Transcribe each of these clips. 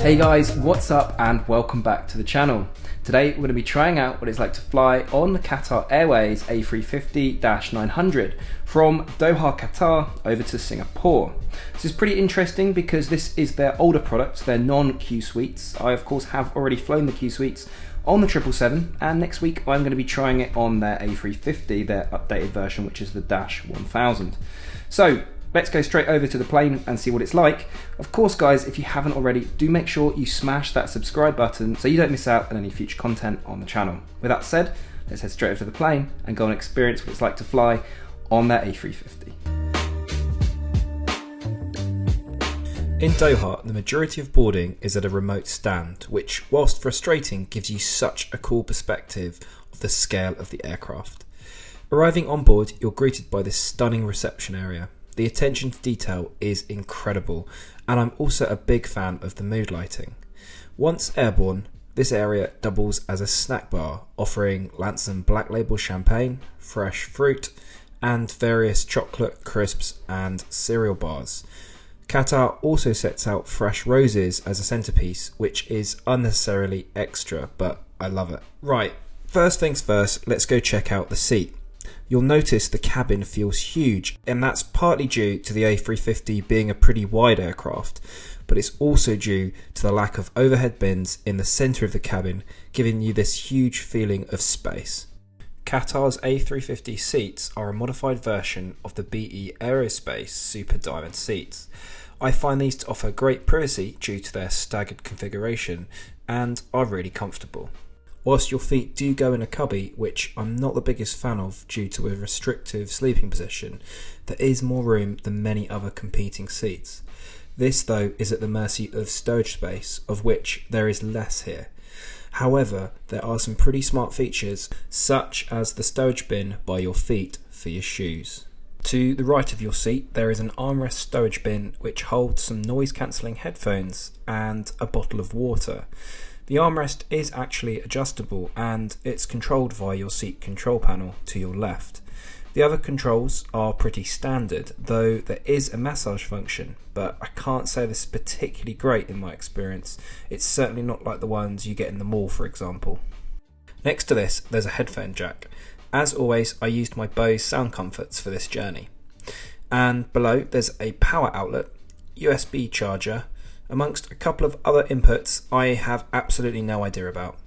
Hey guys, what's up and welcome back to the channel. Today we're going to be trying out what it's like to fly on the Qatar Airways A350-900 from Doha, Qatar over to Singapore. This is pretty interesting because this is their older product, their non-Q suites. I of course have already flown the Q suites on the 777, and next week I'm going to be trying it on their A350, their updated version, which is the Dash 1000. So let's go straight over to the plane and see what it's like. Of course guys, if you haven't already, do make sure you smash that subscribe button so you don't miss out on any future content on the channel. With that said, let's head straight over to the plane and go and experience what it's like to fly on that A350. In Doha, the majority of boarding is at a remote stand, which, whilst frustrating, gives you such a cool perspective of the scale of the aircraft. Arriving on board, you're greeted by this stunning reception area. The attention to detail is incredible, and I'm also a big fan of the mood lighting. Once airborne, this area doubles as a snack bar, offering Lanson Black Label champagne, fresh fruit, and various chocolate, crisps and cereal bars. Qatar also sets out fresh roses as a centerpiece, which is unnecessarily extra, but I love it. Right, first things first, let's go check out the seat. You'll notice the cabin feels huge, and that's partly due to the A350 being a pretty wide aircraft, but it's also due to the lack of overhead bins in the centre of the cabin, giving you this huge feeling of space. Qatar's A350 seats are a modified version of the BA Aerospace Super Diamond seats. I find these to offer great privacy due to their staggered configuration and are really comfortable. Whilst your feet do go in a cubby, which I'm not the biggest fan of due to a restrictive sleeping position, there is more room than many other competing seats. This though is at the mercy of stowage space, of which there is less here. However, there are some pretty smart features, such as the stowage bin by your feet for your shoes. To the right of your seat there is an armrest stowage bin which holds some noise cancelling headphones and a bottle of water. The armrest is actually adjustable and it's controlled via your seat control panel to your left. The other controls are pretty standard, though there is a massage function, but I can't say this is particularly great in my experience. It's certainly not like the ones you get in the mall, for example. Next to this there's a headphone jack. As always, I used my Bose sound comforts for this journey. And below there's a power outlet, USB charger, amongst a couple of other inputs I have absolutely no idea about.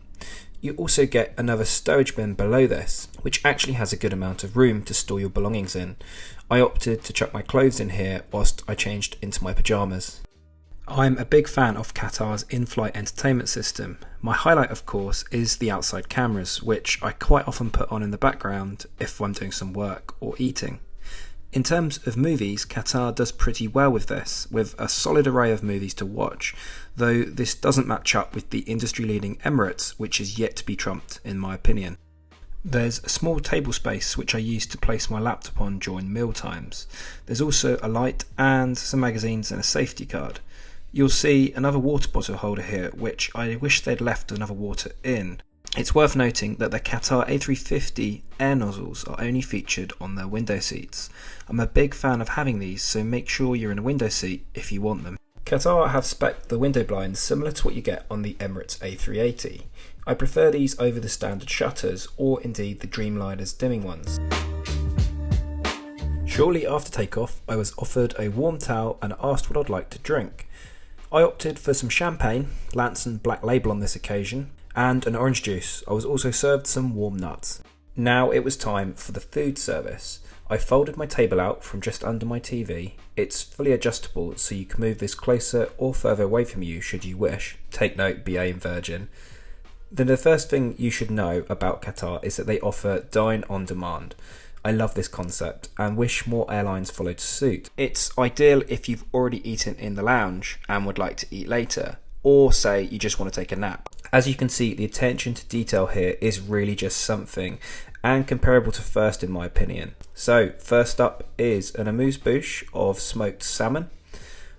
You also get another stowage bin below this, which actually has a good amount of room to store your belongings in. I opted to chuck my clothes in here whilst I changed into my pyjamas. I'm a big fan of Qatar's in-flight entertainment system. My highlight of course is the outside cameras, which I quite often put on in the background if I'm doing some work or eating. In terms of movies, Qatar does pretty well with this, with a solid array of movies to watch, though this doesn't match up with the industry-leading Emirates, which is yet to be trumped in my opinion. There's a small table space which I use to place my laptop on during meal times. There's also a light and some magazines and a safety card. You'll see another water bottle holder here, which I wish they'd left another water in. It's worth noting that the Qatar A350 air nozzles are only featured on their window seats. I'm a big fan of having these, so make sure you're in a window seat if you want them. Qatar have spec'd the window blinds similar to what you get on the Emirates A380. I prefer these over the standard shutters, or indeed the Dreamliner's dimming ones. Shortly after takeoff, I was offered a warm towel and asked what I'd like to drink. I opted for some champagne, Lanson Black Label on this occasion, and an orange juice. I was also served some warm nuts. Now it was time for the food service. I folded my table out from just under my TV. It's fully adjustable, so you can move this closer or further away from you should you wish. Take note, BA and Virgin. Then the first thing you should know about Qatar is that they offer dine on demand. I love this concept and wish more airlines followed suit. It's ideal if you've already eaten in the lounge and would like to eat later, or say you just want to take a nap. As you can see, the attention to detail here is really just something, and comparable to first in my opinion. So first up is an amuse-bouche of smoked salmon,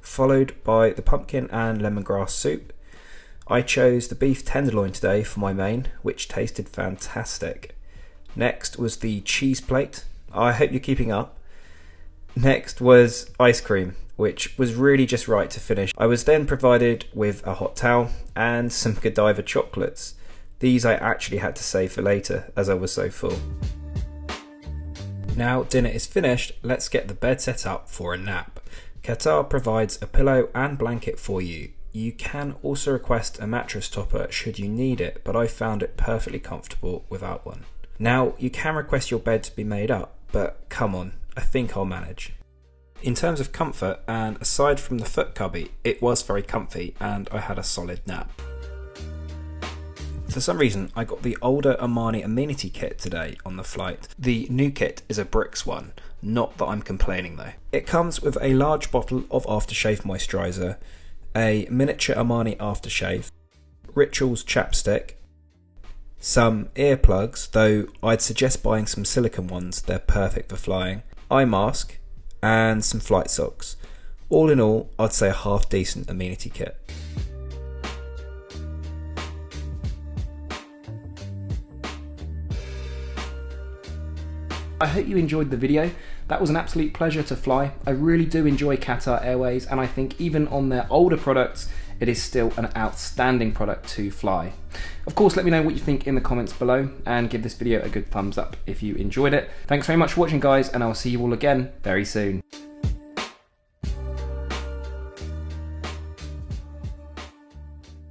followed by the pumpkin and lemongrass soup. I chose the beef tenderloin today for my main, which tasted fantastic. Next was the cheese plate. I hope you're keeping up. Next was ice cream, which was really just right to finish. I was then provided with a hot towel and some Godiva chocolates. These I actually had to save for later as I was so full. Now dinner is finished, let's get the bed set up for a nap. Qatar provides a pillow and blanket for you. You can also request a mattress topper should you need it, but I found it perfectly comfortable without one. Now you can request your bed to be made up, but come on, I think I'll manage. In terms of comfort, and aside from the foot cubby, it was very comfy and I had a solid nap. For some reason, I got the older Amenity Amenity Kit today on the flight. The new kit is a bricks one, not that I'm complaining though. It comes with a large bottle of aftershave moisturiser, a miniature Amenity aftershave, Rituals chapstick, some earplugs, though I'd suggest buying some silicone ones, they're perfect for flying, eye mask, and some flight socks. All in all, I'd say a half decent amenity kit. I hope you enjoyed the video. That was an absolute pleasure to fly. I really do enjoy Qatar Airways, and I think even on their older products, it is still an outstanding product to fly. Of course, let me know what you think in the comments below, and give this video a good thumbs up if you enjoyed it. Thanks very much for watching, guys, and I'll see you all again very soon.